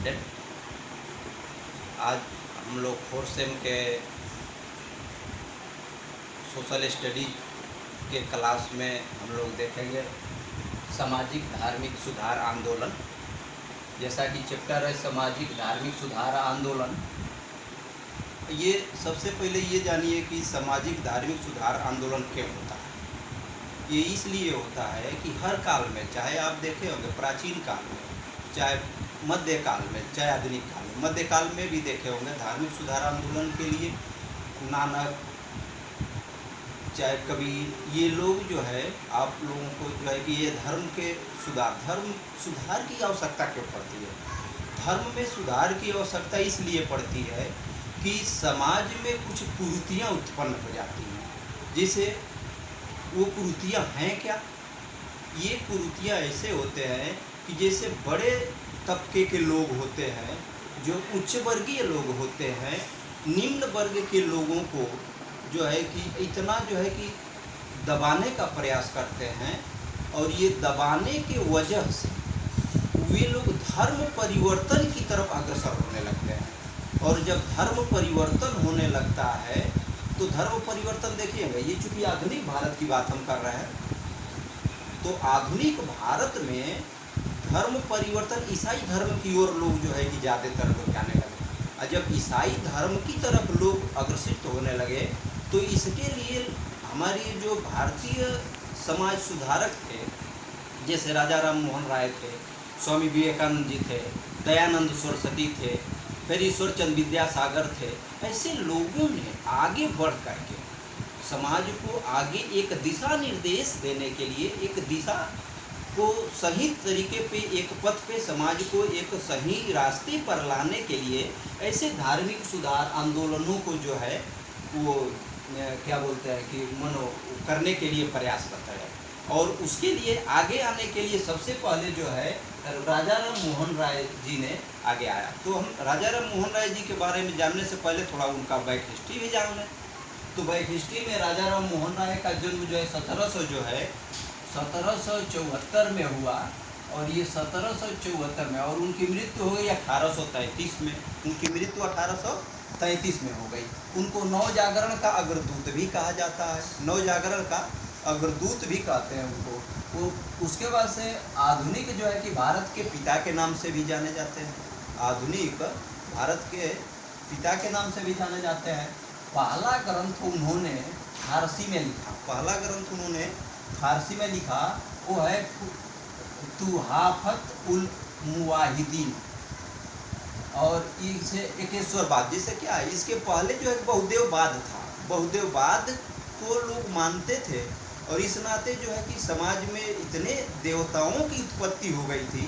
Student, आज हम लोग 4th सेम के सोशल स्टडीज के क्लास में हम लोग देखेंगे सामाजिक धार्मिक सुधार आंदोलन। जैसा कि चैप्टर है सामाजिक धार्मिक सुधार आंदोलन। ये सबसे पहले ये जानिए कि सामाजिक धार्मिक सुधार आंदोलन क्यों होता है। ये इसलिए होता है कि हर काल में, चाहे आप देखे होंगे प्राचीन काल में, चाहे मध्यकाल में, चाहे आधुनिक काल में, मध्यकाल में भी देखे होंगे धार्मिक सुधार आंदोलन के लिए नानक, चाहे कबीर, ये लोग जो है आप लोगों को जो है कि ये धर्म सुधार की आवश्यकता क्यों पड़ती है। धर्म में सुधार की आवश्यकता इसलिए पड़ती है कि समाज में कुछ कुरीतियाँ उत्पन्न हो जाती हैं। जैसे वो कुरीतियाँ हैं क्या? ये कुरीतियाँ ऐसे होते हैं कि जैसे बड़े तबके के लोग होते हैं, जो उच्च वर्गीय लोग होते हैं, निम्न वर्ग के लोगों को जो है कि इतना जो है कि दबाने का प्रयास करते हैं, और ये दबाने के वजह से वे लोग धर्म परिवर्तन की तरफ अग्रसर होने लगते हैं। और जब धर्म परिवर्तन होने लगता है तो धर्म परिवर्तन देखिएगा, ये चूँकि आधुनिक भारत की बात हम कर रहे हैं, तो आधुनिक भारत में धर्म परिवर्तन ईसाई धर्म की ओर लोग जो है कि ज़्यादातर लोग जाने लगे। और जब ईसाई धर्म की तरफ लोग अग्रसित होने लगे तो इसके लिए हमारी जो भारतीय समाज सुधारक थे, जैसे राजा राम मोहन राय थे, स्वामी विवेकानंद जी थे, दयानंद सरस्वती थे, फिर ईश्वरचंद विद्यासागर थे, ऐसे लोगों ने आगे बढ़ करके समाज को आगे एक दिशा निर्देश देने के लिए, एक दिशा को सही तरीके पे, एक पथ पे समाज को एक सही रास्ते पर लाने के लिए ऐसे धार्मिक सुधार आंदोलनों को जो है वो क्या बोलते हैं कि करने के लिए प्रयास करता है। और उसके लिए आगे आने के लिए सबसे पहले जो है राजा राम मोहन राय जी ने आगे आया। तो हम राजा राम मोहन राय जी के बारे में जानने से पहले थोड़ा उनका बैक हिस्ट्री भी जान लें। तो बैक हिस्ट्री में राजा राम मोहन राय का जन्म जो है 1774 में हुआ, और ये 1774 में, और उनकी मृत्यु हो गई 1833 में। उनकी मृत्यु 1833 में हो गई। उनको नवजागरण का अग्रदूत भी कहा जाता है, नवजागरण का अग्रदूत भी कहते हैं उनको। वो उसके बाद से आधुनिक जो है कि भारत के पिता के नाम से भी जाने जाते हैं, आधुनिक भारत के पिता के नाम से भी जाने जाते हैं। पहला ग्रंथ उन्होंने फारसी में लिखा, पहला ग्रंथ उन्होंने फारसी में लिखा, वो है तुहाफत उल मुवाहिदीन, और इसे एकेश्वरवाद। जैसे क्या है, इसके पहले जो है बहुदेववाद था, बहुदेववाद को लोग मानते थे, और इस नाते जो है कि समाज में इतने देवताओं की उत्पत्ति हो गई थी,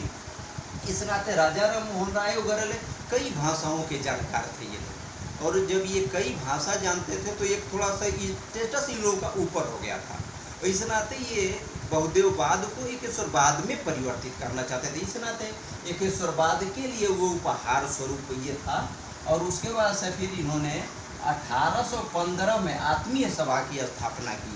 इस नाते राजा राम मोहन राय वगैरह कई भाषाओं के जानकार थे ये लोग। और जब ये कई भाषा जानते थे तो एक थोड़ा सा स्टेटस इन लोगों का ऊपर हो गया था। इस नाते ये बहुदेववाद को एकेश्वरवाद में परिवर्तित करना चाहते थे। इस नाते एकेश्वरवाद के लिए वो उपहार स्वरूप ये था। और उसके बाद से फिर इन्होंने 1815 में आत्मीय सभा की स्थापना की,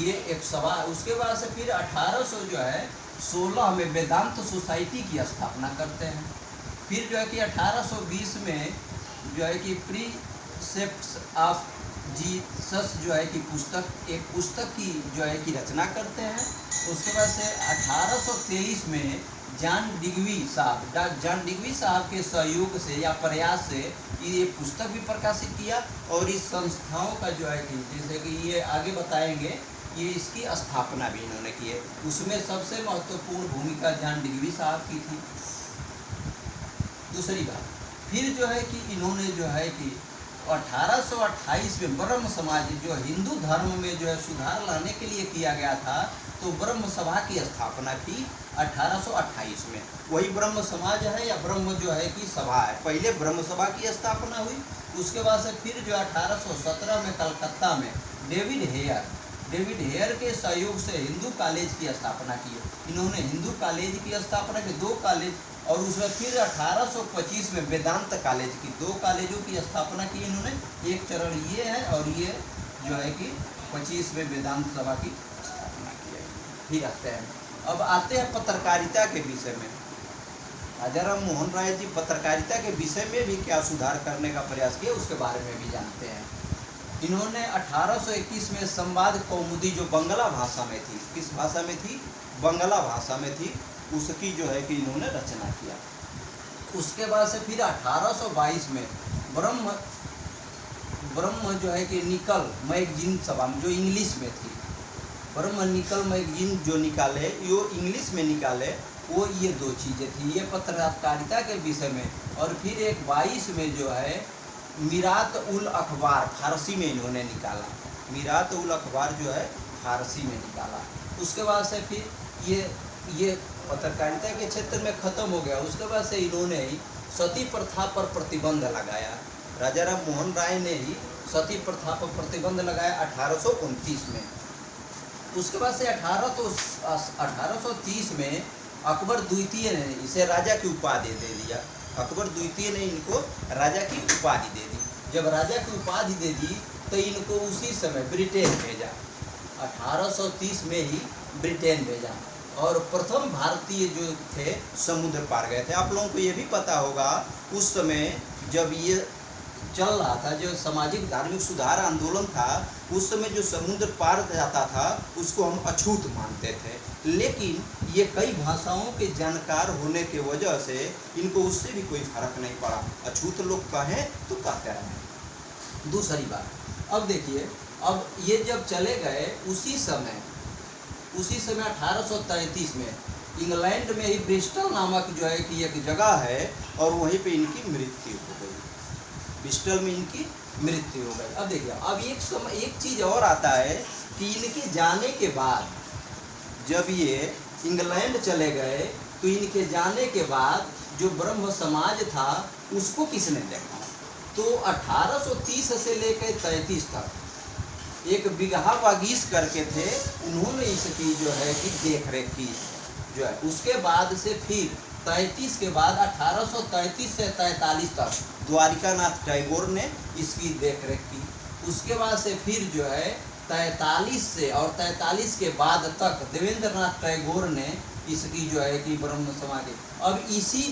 ये एक सभा। उसके बाद से फिर 1816 में वेदांत सोसाइटी की स्थापना करते हैं। फिर जो है कि 1820 में जो है कि प्रीसेप्ट्स ऑफ जीसस जो है कि एक पुस्तक की जो है कि रचना करते हैं। उसके बाद से 1823 में जॉन डिग्वी साहब के सहयोग से या प्रयास से ये पुस्तक भी प्रकाशित किया। और इस संस्थाओं का जो है कि जैसे कि ये आगे बताएंगे, ये इसकी स्थापना भी इन्होंने की है। उसमें सबसे महत्वपूर्ण भूमिका जॉन डिग्वी साहब की थी। दूसरी बात, फिर जो है कि इन्होंने जो है कि 1828 में ब्रह्म समाज, जो हिंदू धर्म में जो है सुधार लाने के लिए किया गया था, तो ब्रह्म सभा की स्थापना की 1828 में। वही ब्रह्म समाज है या ब्रह्म जो है कि सभा है। पहले ब्रह्म सभा की स्थापना हुई, उसके बाद से फिर जो 1817 में कलकत्ता में डेविड हेयर के सहयोग से हिंदू कॉलेज की स्थापना की। इन्होंने हिंदू कॉलेज की स्थापना की, 2 कॉलेज, और उसमें फिर 1825 में वेदांत कॉलेज की, 2 कॉलेजों की स्थापना की इन्होंने। एक चरण ये है, और ये जो है कि 25 में वेदांत सभा की स्थापना की है। ठीक आते हैं, अब आते हैं पत्रकारिता के विषय में। राजा राम मोहन राय जी पत्रकारिता के विषय में भी क्या सुधार करने का प्रयास किया उसके बारे में भी जानते हैं। इन्होंने 1821 में संवाद कौमुदी जो बंगला भाषा में थी, किस भाषा में थी? बंगला भाषा में थी, उसकी जो है कि इन्होंने रचना किया। उसके बाद से फिर 1822 में ब्रह्म जो है कि निकल मैगजीन सभा में, जो इंग्लिश में थी, ब्रह्म निकल मैगजीन जो निकाले, यो इंग्लिश में निकाले, वो ये दो चीज़ें थी, ये पत्रकारिता के विषय में। और फिर एक 22 में जो है मीरात उल अखबार फारसी में इन्होंने निकाला, मीरात उल अखबार जो है फारसी में निकाला। उसके बाद से फिर ये पत्रकारिता के क्षेत्र में ख़त्म हो गया। उसके बाद से इन्होंने ही सती प्रथा पर प्रतिबंध लगाया। राजा राम मोहन राय ने ही सती प्रथा पर प्रतिबंध लगाया 1829 में। उसके बाद से 1830 में अकबर द्वितीय ने इसे राजा की उपाधि दे दिया। अकबर द्वितीय ने इनको राजा की उपाधि दे दी। जब राजा की उपाधि दे दी तो इनको उसी समय ब्रिटेन भेजा, 1830 में ही ब्रिटेन भेजा। और प्रथम भारतीय जो थे समुद्र पार गए थे। आप लोगों को ये भी पता होगा उस समय जब ये चल रहा था, जो सामाजिक धार्मिक सुधार आंदोलन था, उस समय जो समुद्र पार जाता था उसको हम अछूत मानते थे। लेकिन ये कई भाषाओं के जानकार होने के वजह से इनको उससे भी कोई फर्क नहीं पड़ा। अछूत लोग कहें तो कहते रहें। दूसरी बात, अब देखिए, अब ये जब चले गए उसी समय 1833 में इंग्लैंड में ही ब्रिस्टल नामक जो है कि एक जगह है और वहीं पे इनकी मृत्यु हो गई। ब्रिस्टल में इनकी मृत्यु हो गई। अब देखिए, अब एक चीज़ और आता है कि इनके जाने के बाद, जब ये इंग्लैंड चले गए तो इनके जाने के बाद जो ब्रह्म समाज था उसको किसने देखा? तो 1830 से लेकर 33 तक एक बिगहा बागीस करके थे, उन्होंने इसकी जो है कि देख रेख की जो है। उसके बाद से फिर 33 के बाद 1833 से 43 तक द्वारिकानाथ टैगोर ने इसकी देख रेख की। उसके बाद से फिर जो है 43 से और 43 के बाद तक देवेंद्रनाथ टैगोर ने इसकी जो है कि ब्रह्म समाज। अब इसी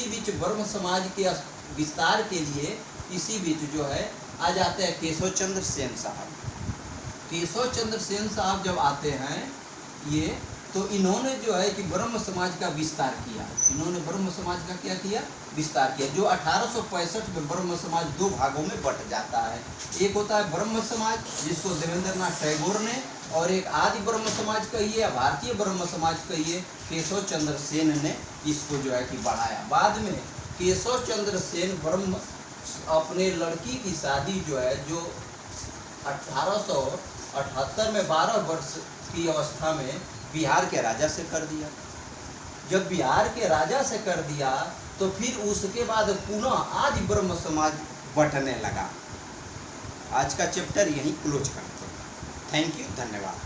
बीच ब्रह्म समाज के विस्तार के लिए इसी बीच जो है आ जाते हैं केशव चंद्र सेन साहब। केशव चंद्र सेन साहब जब आते हैं ये, तो इन्होंने जो है कि ब्रह्म समाज का विस्तार किया। इन्होंने ब्रह्म समाज का क्या किया? विस्तार किया। जो 1865 में ब्रह्म समाज दो भागों में बट जाता है। एक होता है ब्रह्म समाज जिसको देवेंद्रनाथ टैगोर ने, और एक आदि ब्रह्म समाज कहिए या भारतीय ब्रह्म समाज कहिए, केशव चंद्र सेन ने इसको जो है कि बढ़ाया। बाद में केशव चंद्र सेन अपने लड़की की शादी जो है, जो 1878 में 12 वर्ष की अवस्था में बिहार के राजा से कर दिया। जब बिहार के राजा से कर दिया तो फिर उसके बाद पुनः आज ब्रह्म समाज बंटने लगा। आज का चैप्टर यहीं क्लोज करते हैं। थैंक यू, धन्यवाद।